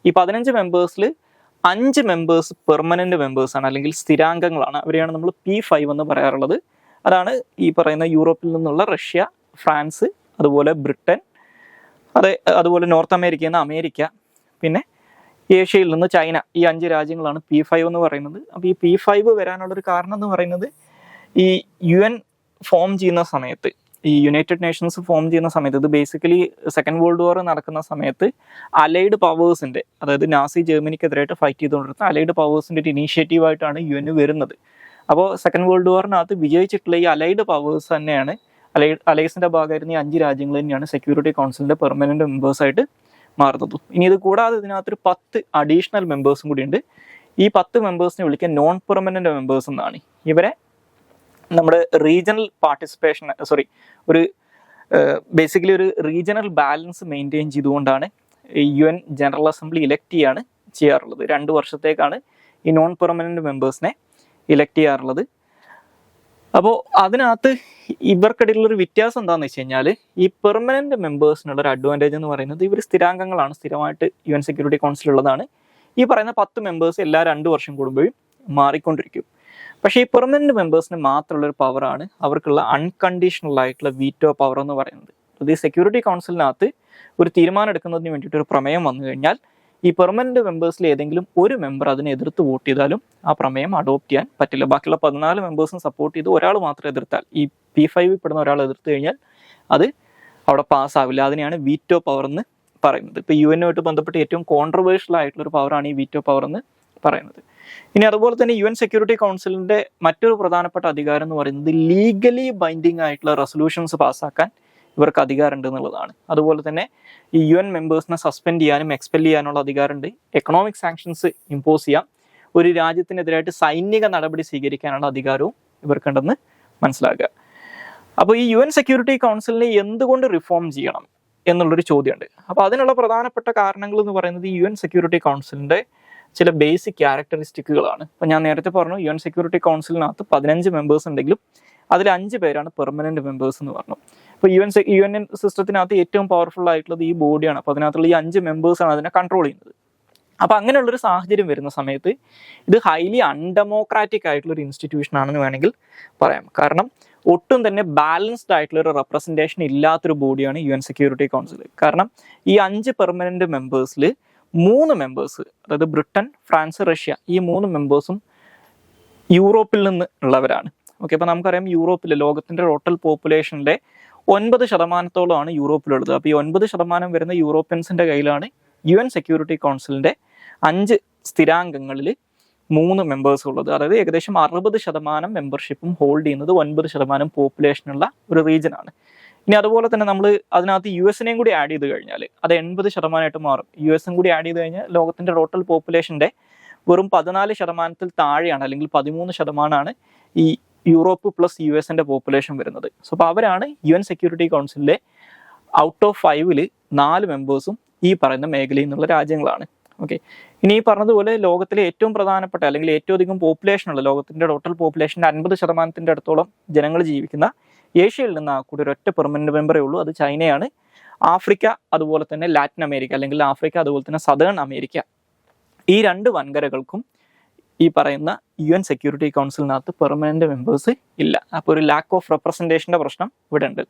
ഈ 15 മെമ്പേഴ്സിൽ 5 മെമ്പേഴ്സ് പെർമനന്റ് മെമ്പേഴ്സാണ് അല്ലെങ്കിൽ സ്ഥിരാംഗങ്ങളാണ്. അവരെയാണ് നമ്മൾ P5 എന്ന് പറയാറുള്ളത്. അതാണ് ഈ പറയുന്ന യൂറോപ്പിൽ നിന്നുള്ള റഷ്യ, ഫ്രാൻസ്, അതുപോലെ ബ്രിട്ടൻ, അതുപോലെ നോർത്ത് അമേരിക്കയിൽ നിന്ന് അമേരിക്ക, പിന്നെ ഏഷ്യയിൽ നിന്ന് ചൈന. ഈ 5 രാജ്യങ്ങളാണ് P5 എന്ന് പറയുന്നത്. അപ്പോൾ ഈ P5 വരാനുള്ളൊരു കാരണം എന്ന് പറയുന്നത് ഈ UN ഫോം ചെയ്യുന്ന സമയത്ത്, ഈ യുണൈറ്റഡ് നേഷൻസ് ഫോം ചെയ്യുന്ന സമയത്ത്, ഇത് ബേസിക്കലി സെക്കൻഡ് വേൾഡ് വാർ നടക്കുന്ന സമയത്ത് അലൈഡ് പവേഴ്സിന്റെ, അതായത് നാസി ജർമ്മനിക്കെതിരായിട്ട് ഫൈറ്റ് ചെയ്തുകൊണ്ടിരുന്ന അലൈഡ് പവേഴ്സിന്റെ ഒരു ഇനീഷ്യേറ്റീവായിട്ടാണ് UN വരുന്നത്. അപ്പോൾ സെക്കൻഡ് വേൾഡ് വാറിനകത്ത് വിജയിച്ചിട്ടുള്ള ഈ അലൈഡ് പവേഴ്സ് തന്നെയാണ്, അലൈസിന്റെ ഭാഗമായിരുന്ന ഈ 5 രാജ്യങ്ങൾ തന്നെയാണ് സെക്യൂരിറ്റി കൗൺസിലിന്റെ പെർമനന്റ് മെമ്പേഴ്സായിട്ട് മാറുന്നത്. ഇനി ഇത് കൂടാതെ ഇതിനകത്തൊരു 10 അഡീഷണൽ മെമ്പേഴ്സും കൂടി ഉണ്ട്. ഈ 10 മെമ്പേഴ്സിനെ വിളിക്കുക നോൺ പെർമനന്റ് മെമ്പേഴ്സ് എന്നാണ്. ഇവരെ നമ്മുടെ റീജിയണൽ പാർട്ടിസിപ്പേഷൻ ബേസിക്കലി ഒരു റീജിയണൽ ബാലൻസ് മെയിൻറ്റെയിൻ ചെയ്തുകൊണ്ടാണ് UN ജനറൽ അസംബ്ലി ഇലക്ട് ചെയ്യാറുള്ളത്. 2 വർഷത്തേക്കാണ് ഈ നോൺ പെർമനന്റ് മെമ്പേഴ്സിനെ ഇലക്ട് ചെയ്യാറുള്ളത്. അപ്പോൾ അതിനകത്ത് ഇവർക്കിടയിലുള്ളൊരു വ്യത്യാസം എന്താണെന്ന് വെച്ച് കഴിഞ്ഞാൽ ഈ പെർമനന്റ് മെമ്പേഴ്സിനുള്ള ഒരു അഡ്വാൻറ്റേജ് എന്ന് പറയുന്നത് ഇവർ സ്ഥിരാംഗങ്ങളാണ്, സ്ഥിരമായിട്ട് UN സെക്യൂരിറ്റി കൗൺസിലുള്ളതാണ്. ഈ പറയുന്ന 10 മെമ്പേഴ്സ് എല്ലാ 2 വർഷം കൂടുമ്പോഴും മാറിക്കൊണ്ടിരിക്കും. പക്ഷേ ഈ പെർമനന്റ് മെമ്പേഴ്സിന് മാത്രമുള്ള ഒരു പവറാണ് അവർക്കുള്ള അൺകണ്ടീഷണൽ ആയിട്ടുള്ള വീറ്റോ പവർ എന്ന് പറയുന്നത്. അത് ഈ സെക്യൂരിറ്റി കൗൺസിലിനകത്ത് ഒരു തീരുമാനം എടുക്കുന്നതിന് വേണ്ടിയിട്ട് ഒരു പ്രമേയം വന്നു കഴിഞ്ഞാൽ ഈ പെർമനന്റ് മെമ്പേഴ്സിൽ ഏതെങ്കിലും ഒരു മെമ്പർ അതിനെ എതിർത്ത് വോട്ട് ചെയ്താലും ആ പ്രമേയം അഡോപ്റ്റ് ചെയ്യാൻ പറ്റില്ല. ബാക്കിയുള്ള 14 മെമ്പേഴ്സും സപ്പോർട്ട് ചെയ്ത് ഒരാൾ മാത്രം എതിർത്താൽ, ഈ P5 പെടുന്ന ഒരാൾ എതിർത്ത് കഴിഞ്ഞാൽ അത് അവിടെ പാസ്സാവില്ല. അതിനെയാണ് വീറ്റോ പവർ എന്ന് പറയുന്നത്. ഇപ്പോൾ UN-ആയിട്ട് ബന്ധപ്പെട്ട് ഏറ്റവും കോൺട്രവേഴ്ഷ്യൽ ആയിട്ടുള്ള ഒരു പവറാണ് ഈ വീറ്റോ പവർ എന്ന് പറയുന്നത്. ഇനി അതുപോലെ തന്നെ UN സെക്യൂരിറ്റി കൗൺസിലിന്റെ മറ്റൊരു പ്രധാനപ്പെട്ട അധികാരം എന്ന് പറയുന്നത് ലീഗലി ബൈൻഡിങ് ആയിട്ടുള്ള റെസൊല്യൂഷൻസ് പാസ്സാക്കാൻ ഇവർക്ക് അധികാരമുണ്ട് എന്നുള്ളതാണ്. അതുപോലെ തന്നെ ഈ UN മെമ്പേഴ്സിനെ സസ്പെൻഡ് ചെയ്യാനും എക്സ്പെൽ ചെയ്യാനുള്ള അധികാരമുണ്ട്. എക്കണോമിക് സാങ്ഷൻസ് ഇമ്പോസ് ചെയ്യാം. ഒരു രാജ്യത്തിനെതിരായിട്ട് സൈനിക നടപടി സ്വീകരിക്കാനുള്ള അധികാരവും ഇവർക്കുണ്ടെന്ന് മനസ്സിലാക്കുക. അപ്പോൾ ഈ UN സെക്യൂരിറ്റി കൗൺസിലിനെ എന്തുകൊണ്ട് റിഫോം ചെയ്യണം എന്നുള്ളൊരു ചോദ്യമുണ്ട്. അപ്പോൾ അതിനുള്ള പ്രധാനപ്പെട്ട കാരണങ്ങൾ എന്ന് പറയുന്നത് ഈ UN സെക്യൂരിറ്റി കൗൺസിലിന്റെ ചില ബേസിക് ക്യാരക്ടറിസ്റ്റിക്കുകളാണ്. അപ്പോൾ ഞാൻ നേരത്തെ പറഞ്ഞു UN സെക്യൂരിറ്റി കൗൺസിലിനകത്ത് 15 മെമ്പേഴ്സ് ഉണ്ടെങ്കിലും അതിൽ 5 പേരാണ് പെർമനന്റ് മെമ്പേഴ്സ് എന്ന് പറഞ്ഞു. അപ്പോൾ UN സിസ്റ്റത്തിനകത്ത് ഏറ്റവും പവർഫുൾ ആയിട്ടുള്ളത് ഈ ബോഡിയാണ്. അപ്പോൾ അതിനകത്തുള്ള ഈ 5 മെമ്പേഴ്സാണ് അതിനെ കൺട്രോൾ ചെയ്യുന്നത്. അപ്പോൾ അങ്ങനെയുള്ളൊരു സാഹചര്യം വരുന്ന സമയത്ത് ഇത് ഹൈലി അൺഡെമോക്രാറ്റിക് ആയിട്ടുള്ളൊരു ഇൻസ്റ്റിറ്റ്യൂഷൻ ആണെന്ന് വേണമെങ്കിൽ പറയാം. കാരണം ഒട്ടും തന്നെ ബാലൻസ്ഡ് ആയിട്ടുള്ള ഒരു റെപ്രസെൻറ്റേഷൻ ഇല്ലാത്തൊരു ബോഡിയാണ് UN സെക്യൂരിറ്റി കൗൺസിൽ. കാരണം ഈ 5 പെർമനന്റ് മെമ്പേഴ്സിൽ 3 മെമ്പേഴ്സ്, അതായത് ബ്രിട്ടൻ, ഫ്രാൻസ്, റഷ്യ, ഈ 3 മെമ്പേഴ്സും യൂറോപ്പിൽ നിന്ന് ഉള്ളവരാണ്. ഓക്കെ, അപ്പോൾ നമുക്കറിയാം യൂറോപ്പിൽ ലോകത്തിൻ്റെ ടോട്ടൽ പോപ്പുലേഷനിലെ 9% യൂറോപ്പിലുള്ളത്. അപ്പോൾ ഈ 9% വരുന്ന യൂറോപ്യൻസിൻ്റെ കയ്യിലാണ് UN സെക്യൂരിറ്റി കൗൺസിലിൻ്റെ 5 സ്ഥിരാംഗങ്ങളിൽ 3 മെമ്പേഴ്സ് ഉള്ളത്. അതായത് ഏകദേശം 60% മെമ്പർഷിപ്പും ഹോൾഡ് ചെയ്യുന്നത് 9% പോപ്പുലേഷനുള്ള ഒരു റീജിയനാണ്. ഇനി അതുപോലെ തന്നെ നമ്മൾ അതിനകത്ത് US കൂടി ആഡ് ചെയ്ത് കഴിഞ്ഞാൽ അത് 80% മാറും. US കൂടി ആഡ് ചെയ്ത് കഴിഞ്ഞാൽ ലോകത്തിൻ്റെ ടോട്ടൽ പോപ്പുലേഷൻ്റെ വെറും 14% താഴെയാണ്, അല്ലെങ്കിൽ 13% ഈ യൂറോപ്പ് പ്ലസ് US പോപ്പുലേഷൻ വരുന്നത്. സോ അപ്പോൾ അവരാണ് UN സെക്യൂരിറ്റി കൗൺസിലിലെ ഔട്ട് ഓഫ് 5ൽ 4 മെമ്പേഴ്സും ഈ പറയുന്ന മേഖലയിൽ നിന്നുള്ള രാജ്യങ്ങളാണ്. ഓക്കെ, ഇനി ഈ പറഞ്ഞതുപോലെ ലോകത്തിലെ ഏറ്റവും പ്രധാനപ്പെട്ട അല്ലെങ്കിൽ ഏറ്റവും അധികം പോപ്പുലേഷനുള്ള, ലോകത്തിൻ്റെ ടോട്ടൽ പോപ്പുലേഷൻ്റെ 50% അടുത്തോളം ജനങ്ങൾ ജീവിക്കുന്ന ഏഷ്യയിൽ നിന്ന് കൂടി ഒരൊറ്റ പെർമനന്റ് മെമ്പറേ ഉള്ളൂ. അത് ചൈനയാണ്. ആഫ്രിക്ക, അതുപോലെ തന്നെ ലാറ്റിൻ അമേരിക്ക, അല്ലെങ്കിൽ ആഫ്രിക്ക അതുപോലെ തന്നെ സദേൺ അമേരിക്ക, ഈ 2 വൻകരകൾക്കും ഈ പറയുന്ന UN സെക്യൂരിറ്റി കൗൺസിലിനകത്ത് പെർമനന്റ് മെമ്പേഴ്സ് ഇല്ല. അപ്പോൾ ഒരു ലാക്ക് ഓഫ് റെപ്രസെൻറ്റേഷൻ്റെ പ്രശ്നം ഇവിടെ ഉണ്ട്.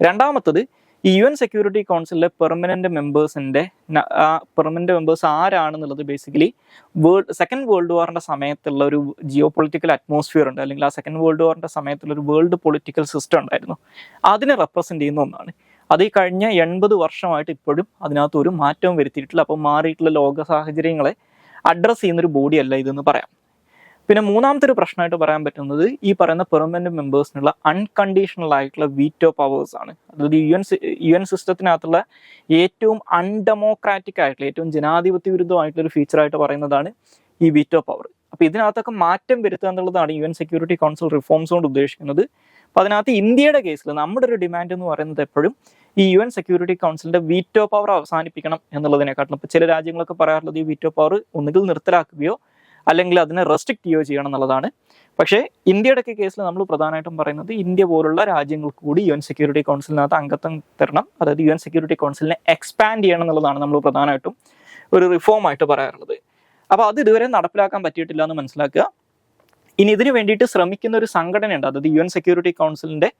രണ്ടാമത്തത്, ഈ UN സെക്യൂരിറ്റി കൗൺസിലിലെ പെർമനന്റ് മെമ്പേഴ്സ് ആരാണെന്നുള്ളത് ബേസിക്കലി സെക്കൻഡ് വേൾഡ് വാറിൻ്റെ സമയത്തുള്ള ഒരു ജിയോ പൊളിറ്റിക്കൽ അറ്റ്മോസ്ഫിയർ ഉണ്ട്, അല്ലെങ്കിൽ ആ സെക്കൻഡ് വേൾഡ് വാറിൻ്റെ സമയത്തുള്ള ഒരു വേൾഡ് പൊളിറ്റിക്കൽ സിസ്റ്റം ഉണ്ടായിരുന്നു, അതിനെ റെപ്രസെൻറ്റ് ചെയ്യുന്ന ഒന്നാണ്. അത് ഈ കഴിഞ്ഞ 80 വർഷമായിട്ട് ഇപ്പോഴും അതിനകത്ത് ഒരു മാറ്റവും വരുത്തിയിട്ടില്ല. അപ്പം മാറിയിട്ടുള്ള ലോക സാഹചര്യങ്ങളെ അഡ്രസ്സ് ചെയ്യുന്നൊരു ബോഡി അല്ല ഇതെന്ന് പറയാം. പിന്നെ മൂന്നാമത്തെ ഒരു പ്രശ്നമായിട്ട് പറയാൻ പറ്റുന്നത് ഈ പറയുന്ന പെർമനന്റ് മെമ്പേഴ്സിനുള്ള അൺകണ്ടീഷണൽ ആയിട്ടുള്ള വീറ്റോ പവേഴ്സ് ആണ്. അതായത് UN സിസ്റ്റത്തിനകത്തുള്ള ഏറ്റവും അൺഡെമോക്രാറ്റിക് ആയിട്ടുള്ള, ഏറ്റവും ജനാധിപത്യ വിരുദ്ധമായിട്ടുള്ള ഒരു ഫീച്ചറായിട്ട് പറയുന്നതാണ് ഈ വീറ്റോ പവർ. അപ്പോൾ ഇതിനകത്തൊക്കെ മാറ്റം വരുത്തുക എന്നുള്ളതാണ് UN സെക്യൂരിറ്റി കൗൺസിൽ റിഫോംസ് കൊണ്ട് ഉദ്ദേശിക്കുന്നത്. അപ്പോൾ അതിനകത്ത് ഇന്ത്യയുടെ കേസിൽ നമ്മുടെ ഒരു ഡിമാൻഡ് എന്ന് പറയുന്നത് എപ്പോഴും ഈ UN സെക്യൂരിറ്റി കൗൺസിലിന്റെ വീറ്റോ പവർ അവസാനിപ്പിക്കണം എന്നുള്ളതിനെക്കാട്ടിലും, ഇപ്പോൾ ചില രാജ്യങ്ങളൊക്കെ പറയാറുള്ളത് ഈ വീറ്റോ പവർ ഒന്നുകിൽ നിർത്തലാക്കുകയോ അല്ലെങ്കിൽ അതിനെ റെസ്ട്രിക്ട് ചെയ്യുകയോ ചെയ്യണം എന്നുള്ളതാണ്. പക്ഷേ ഇന്ത്യയുടെ ഒക്കെ കേസിൽ നമ്മൾ പ്രധാനമായിട്ടും പറയുന്നത് ഇന്ത്യ പോലുള്ള രാജ്യങ്ങൾക്ക് കൂടി UN സെക്യൂരിറ്റി കൗൺസിലിനകത്ത് അംഗത്വം തരണം, അതായത് UN സെക്യൂരിറ്റി കൗൺസിലിനെ എക്സ്പാൻഡ് ചെയ്യണം എന്നുള്ളതാണ് നമ്മൾ പ്രധാനമായിട്ടും ഒരു റിഫോം ആയിട്ട് പറയാറുള്ളത്. അപ്പോൾ അത് ഇതുവരെ നടപ്പിലാക്കാൻ പറ്റിയിട്ടില്ല എന്ന് മനസ്സിലാക്കുക. ഇനി ഇതിനു വേണ്ടിയിട്ട് ശ്രമിക്കുന്ന ഒരു സംഘടനയുണ്ട്, അതായത് UN സെക്യൂരിറ്റി കൗൺസിലിന്റെ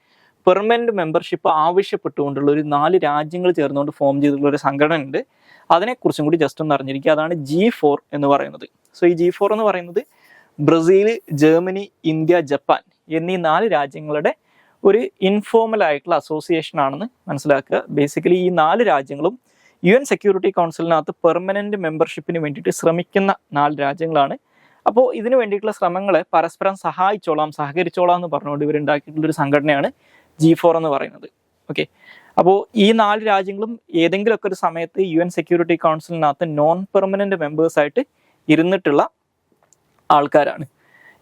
പെർമനന്റ് മെമ്പർഷിപ്പ് ആവശ്യപ്പെട്ടുകൊണ്ടുള്ള ഒരു 4 രാജ്യങ്ങൾ ചേർന്നുകൊണ്ട് ഫോം ചെയ്തിട്ടുള്ള ഒരു സംഘടന ഉണ്ട്. അതിനെക്കുറിച്ചും കൂടി ജസ്റ്റ് ഒന്ന് അറിഞ്ഞിരിക്കുക. അതാണ് G4 എന്ന് പറയുന്നത്. സോ ഈ G4 എന്ന് പറയുന്നത് ബ്രസീൽ, ജർമ്മനി, ഇന്ത്യ, ജപ്പാൻ എന്നീ 4 രാജ്യങ്ങളുടെ ഒരു ഇൻഫോർമൽ ആയിട്ടുള്ള അസോസിയേഷൻ ആണെന്ന് മനസ്സിലാക്കുക. ബേസിക്കലി ഈ 4 രാജ്യങ്ങളും UN സെക്യൂരിറ്റി കൗൺസിലിനകത്ത് പെർമനന്റ് മെമ്പർഷിപ്പിന് വേണ്ടിയിട്ട് ശ്രമിക്കുന്ന 4 രാജ്യങ്ങളാണ്. അപ്പോൾ ഇതിനു വേണ്ടിയിട്ടുള്ള ശ്രമങ്ങളെ പരസ്പരം സഹകരിച്ചോളാം എന്ന് പറഞ്ഞുകൊണ്ട് ഇവരുണ്ടാക്കിയിട്ടുള്ളൊരു സംഘടനയാണ് G4 എന്ന് പറയുന്നത്. ഓക്കെ, അപ്പോൾ ഈ 4 രാജ്യങ്ങളും ഏതെങ്കിലുമൊക്കെ ഒരു സമയത്ത് UN സെക്യൂരിറ്റി കൗൺസിലിനകത്ത് നോൺ പെർമനന്റ് മെമ്പേഴ്സായിട്ട് ഇരുന്നിട്ടുള്ള ആൾക്കാരാണ്.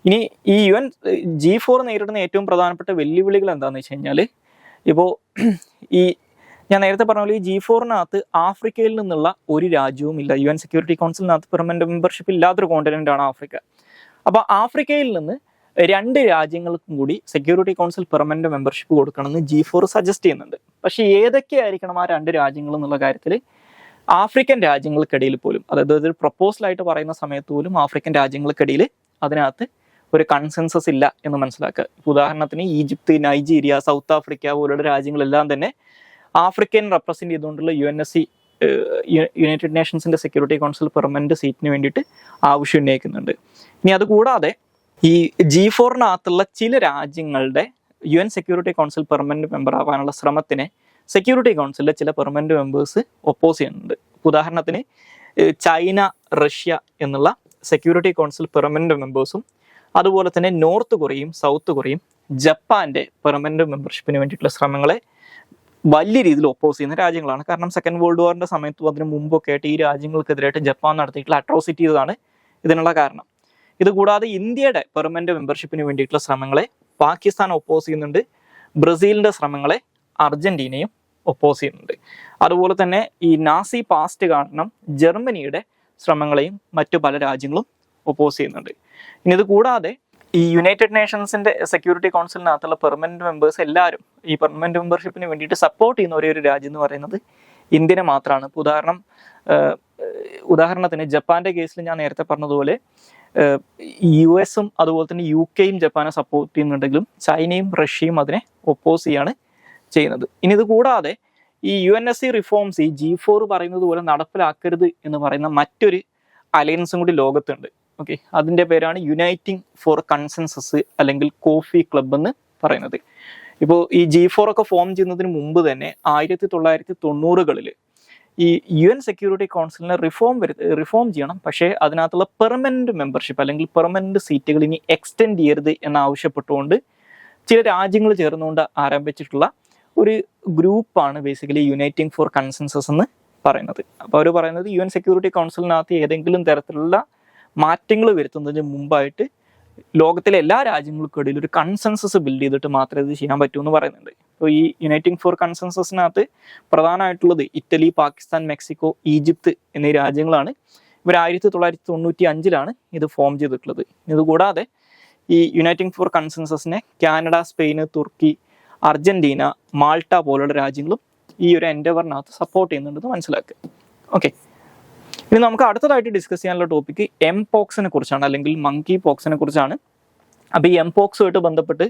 ഇനി ഈ G4 നേരിടുന്ന ഏറ്റവും പ്രധാനപ്പെട്ട വെല്ലുവിളികൾ എന്താണെന്ന് വെച്ച് കഴിഞ്ഞാൽ, ഇപ്പോൾ ഈ ഞാൻ നേരത്തെ പറഞ്ഞ പോലെ ഈ G4-നകത്ത് ആഫ്രിക്കയിൽ നിന്നുള്ള ഒരു രാജ്യവും ഇല്ല. UN സെക്യൂരിറ്റി കൗൺസിലിനകത്ത് പെർമനന്റ് മെമ്പർഷിപ്പ് ഇല്ലാത്തൊരു കോണ്ടിനെൻ്റാണ് ആഫ്രിക്ക. അപ്പോൾ ആഫ്രിക്കയിൽ നിന്ന് 2 രാജ്യങ്ങൾക്കും കൂടി സെക്യൂരിറ്റി കൗൺസിൽ പെർമനന്റ് മെമ്പർഷിപ്പ് കൊടുക്കണമെന്ന് G4 സജസ്റ്റ് ചെയ്യുന്നുണ്ട്. പക്ഷേ ഏതൊക്കെയായിരിക്കണം ആ 2 രാജ്യങ്ങൾ എന്നുള്ള കാര്യത്തിൽ ആഫ്രിക്കൻ രാജ്യങ്ങൾക്കിടയിൽ പോലും, അതായത് ഒരു പ്രപ്പോസലായിട്ട് പറയുന്ന സമയത്ത് പോലും ആഫ്രിക്കൻ രാജ്യങ്ങൾക്കിടയിൽ അതിനകത്ത് ഒരു കൺസെൻസസ് ഇല്ല എന്ന് മനസ്സിലാക്കുക. ഉദാഹരണത്തിന് ഈജിപ്ത്, നൈജീരിയ, സൗത്ത് ആഫ്രിക്ക പോലുള്ള രാജ്യങ്ങളെല്ലാം തന്നെ ആഫ്രിക്കൻ റെപ്രസെന്റ് ചെയ്തുകൊണ്ടുള്ള യുണൈറ്റഡ് നേഷൻസിന്റെ സെക്യൂരിറ്റി കൗൺസിൽ പെർമനന്റ് സീറ്റിന് വേണ്ടിയിട്ട് ആവശ്യം ഉന്നയിക്കുന്നുണ്ട്. ഇനി അതുകൂടാതെ ഈ G4-നകത്തുള്ള ചില രാജ്യങ്ങളുടെ UN security council permanent member ആവാനുള്ള ശ്രമത്തിനെ സെക്യൂരിറ്റി കൗൺസിലിലെ ചില പെർമനന്റ് മെമ്പേഴ്സ് ഒപ്പോസ് ചെയ്യുന്നുണ്ട്. ഉദാഹരണത്തിന് ചൈന, റഷ്യ എന്നുള്ള സെക്യൂരിറ്റി കൗൺസിൽ പെർമനന്റ് മെമ്പേഴ്സും അതുപോലെ തന്നെ നോർത്ത് കൊറിയയും സൗത്ത് കൊറിയയും ജപ്പാന്റെ പെർമനന്റ് മെമ്പർഷിപ്പിന് വേണ്ടിയിട്ടുള്ള ശ്രമങ്ങളെ വലിയ രീതിയിൽ ഒപ്പോസ് ചെയ്യുന്ന രാജ്യങ്ങളാണ്. കാരണം സെക്കൻഡ് വേൾഡ് വാറിന്റെ സമയത്തും അതിന് മുമ്പൊക്കെ ആയിട്ട് ഈ രാജ്യങ്ങൾക്കെതിരായിട്ട് ജപ്പാൻ നടത്തിയിട്ടുള്ള അട്രോസിറ്റീസാണ് ഇതിനുള്ള കാരണം. ഇതുകൂടാതെ ഇന്ത്യയുടെ പെർമനന്റ് മെമ്പർഷിപ്പിന് വേണ്ടിയിട്ടുള്ള ശ്രമങ്ങളെ പാകിസ്ഥാൻ ഒപ്പോസ് ചെയ്യുന്നുണ്ട്. ബ്രസീലിന്റെ ശ്രമങ്ങളെ അർജന്റീനയും ഒപ്പോസ് ചെയ്യുന്നുണ്ട്. അതുപോലെ തന്നെ ഈ നാസി പാസ്റ്റ് കാരണം ജർമ്മനിയുടെ ശ്രമങ്ങളെയും മറ്റു പല രാജ്യങ്ങളും ഒപ്പോസ് ചെയ്യുന്നുണ്ട്. ഇനി ഇത് കൂടാതെ ഈ യുണൈറ്റഡ് നേഷൻസിന്റെ സെക്യൂരിറ്റി കൗൺസിലിനകത്തുള്ള പെർമനന്റ് മെമ്പേഴ്സ് എല്ലാവരും ഈ പെർമനന്റ് മെമ്പർഷിപ്പിന് വേണ്ടിയിട്ട് സപ്പോർട്ട് ചെയ്യുന്ന ഒരേ ഒരു രാജ്യം എന്ന് പറയുന്നത് ഇന്ത്യനെ മാത്രമാണ്. ഇപ്പോൾ ഉദാഹരണത്തിന് ജപ്പാന്റെ കേസിൽ ഞാൻ നേരത്തെ പറഞ്ഞതുപോലെ US-ഉം അതുപോലെ തന്നെ UK-യും ജപ്പാനെ സപ്പോർട്ട് ചെയ്യുന്നുണ്ടെങ്കിലും ചൈനയും റഷ്യയും അതിനെ ഒപ്പോസ് ചെയ്യാണ് ചെയ്യുന്നത്. ഇനി ഇത് കൂടാതെ ഈ UNSC റിഫോംസ് ഈ G4 പറയുന്നത് പോലെ നടപ്പിലാക്കരുത് എന്ന് പറയുന്ന മറ്റൊരു അലയൻസും കൂടി ലോകത്തുണ്ട്. ഓക്കെ, അതിൻ്റെ പേരാണ് യുണൈറ്റിംഗ് ഫോർ കൺസെൻസസ് അല്ലെങ്കിൽ കോഫി ക്ലബ് എന്ന് പറയുന്നത്. ഇപ്പോൾ ഈ G4 ഒക്കെ ഫോം ചെയ്യുന്നതിന് മുമ്പ് തന്നെ 1990-കളിൽ ഈ UN സെക്യൂരിറ്റി കൗൺസിലിനെ റിഫോം ചെയ്യണം, പക്ഷേ അതിനകത്തുള്ള പെർമനന്റ് മെമ്പർഷിപ്പ് അല്ലെങ്കിൽ പെർമനന്റ് സീറ്റുകൾ ഇനി എക്സ്റ്റെൻഡ് ചെയ്യരുത് എന്നാവശ്യപ്പെട്ടുകൊണ്ട് ചില രാജ്യങ്ങൾ ചേർന്നുകൊണ്ട് ആരംഭിച്ചിട്ടുള്ള ഒരു ഗ്രൂപ്പാണ് ബേസിക്കലി യുണൈറ്റിംഗ് ഫോർ കൺസെൻസസ് എന്ന് പറയുന്നത്. അപ്പോൾ അവർ പറയുന്നത് UN സെക്യൂരിറ്റി കൗൺസിലിനകത്ത് ഏതെങ്കിലും തരത്തിലുള്ള മാറ്റങ്ങൾ വരുത്തുന്നതിന് മുമ്പായിട്ട് ലോകത്തിലെ എല്ലാ രാജ്യങ്ങൾക്കിടയിൽ ഒരു കൺസെൻസസ് ബിൽഡ് ചെയ്തിട്ട് മാത്രമേ ഇത് ചെയ്യാൻ പറ്റൂ എന്ന് പറയുന്നുണ്ട്. അപ്പോൾ ഈ യുണൈറ്റിംഗ് ഫോർ കൺസെൻസസിനകത്ത് പ്രധാനമായിട്ടുള്ളത് ഇറ്റലി, പാകിസ്ഥാൻ, മെക്സിക്കോ, ഈജിപ്ത് എന്നീ രാജ്യങ്ങളാണ്. ഇവർ 1995-ലാണ് ഇത് ഫോം ചെയ്തിട്ടുള്ളത്. ഇതുകൂടാതെ ഈ യുണൈറ്റിംഗ് ഫോർ കൺസെൻസസിനെ കാനഡ, സ്പെയിൻ, തുർക്കി, അർജന്റീന, മാൾട്ട പോലുള്ള രാജ്യങ്ങളും ഈ ഒരു എൻഡവറിനകത്ത് സപ്പോർട്ട് ചെയ്യുന്നുണ്ടെന്ന് മനസ്സിലാക്കുക. ഓക്കെ, ഇനി നമുക്ക് അടുത്തതായിട്ട് ഡിസ്കസ് ചെയ്യാനുള്ള ടോപ്പിക്ക് എംപോക്സിനെ കുറിച്ചാണ്, അല്ലെങ്കിൽ മങ്കി പോക്സിനെ കുറിച്ചാണ്. അപ്പോൾ ഈ എംപോക്സുമായിട്ട് ബന്ധപ്പെട്ട്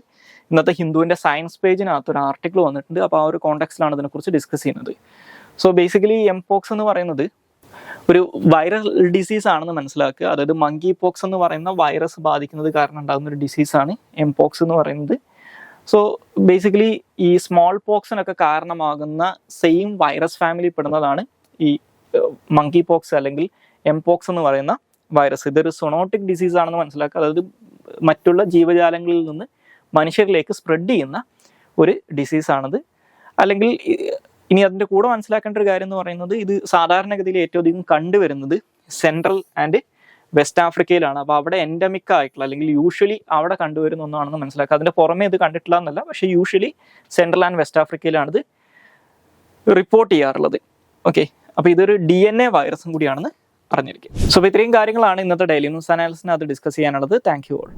ഇന്നത്തെ ഹിന്ദുവിൻ്റെ സയൻസ് പേജിനകത്ത് ഒരു ആർട്ടിക്കിൾ വന്നിട്ടുണ്ട്. അപ്പോൾ ആ ഒരു കോണ്ടെക്സ്റ്റിലാണ് ഇതിനെക്കുറിച്ച് ഡിസ്കസ് ചെയ്യുന്നത്. സോ ബേസിക്കലി എംപോക്സ് എന്ന് പറയുന്നത് ഒരു വൈറൽ ഡിസീസ് ആണെന്ന് മനസ്സിലാക്കുക. അതായത് മങ്കി പോക്സ് എന്ന് പറയുന്ന വൈറസ് ബാധിക്കുന്നത് കാരണം ഉണ്ടാകുന്ന ഒരു ഡിസീസാണ് എംപോക്സ് എന്ന് പറയുന്നത്. സോ ബേസിക്കലി ഈ സ്മോൾ പോക്സിനൊക്കെ കാരണമാകുന്ന സെയിം വൈറസ് ഫാമിലി പെടുന്നതാണ് ഈ മങ്കി പോക്സ് അല്ലെങ്കിൽ എംപോക്സ് എന്ന് പറയുന്ന വൈറസ്. ഇതൊരു സൊണോട്ടിക് ഡിസീസ് ആണെന്ന് മനസ്സിലാക്കുക. അതായത് മറ്റുള്ള ജീവജാലങ്ങളിൽ നിന്ന് മനുഷ്യരിലേക്ക് സ്പ്രെഡ് ചെയ്യുന്ന ഒരു ഡിസീസാണിത്. അല്ലെങ്കിൽ ഇനി അതിൻ്റെ കൂടെ മനസ്സിലാക്കേണ്ട ഒരു കാര്യം എന്ന് പറയുന്നത് ഇത് സാധാരണഗതിയിൽ ഏറ്റവും അധികം കണ്ടുവരുന്നത് സെൻട്രൽ ആൻഡ് വെസ്റ്റ് ആഫ്രിക്കയിലാണ്. അപ്പോൾ അവിടെ എൻഡമിക് ആയിട്ടുള്ള അല്ലെങ്കിൽ യൂഷ്വലി അവിടെ കണ്ടുവരുന്ന ഒന്നാണെന്ന് മനസ്സിലാക്കുക. അതിൻ്റെ പുറമെ ഇത് കണ്ടിട്ടില്ല എന്നല്ല, പക്ഷേ യൂഷ്വലി സെൻട്രൽ ആൻഡ് വെസ്റ്റ് ആഫ്രിക്കയിലാണിത് റിപ്പോർട്ട് ചെയ്യാറുള്ളത്. ഓക്കെ, അപ്പോൾ ഇതൊരു DNA വൈറസും കൂടിയാണെന്ന് അറിഞ്ഞിരിക്കുക. സോ ഇത്രയും കാര്യങ്ങളാണ് ഇന്നത്തെ ഡെയിലി ന്യൂസ് അനാലിസിനകത്ത് ഡിസ്കസ് ചെയ്യാനുള്ളത്. Thank you all.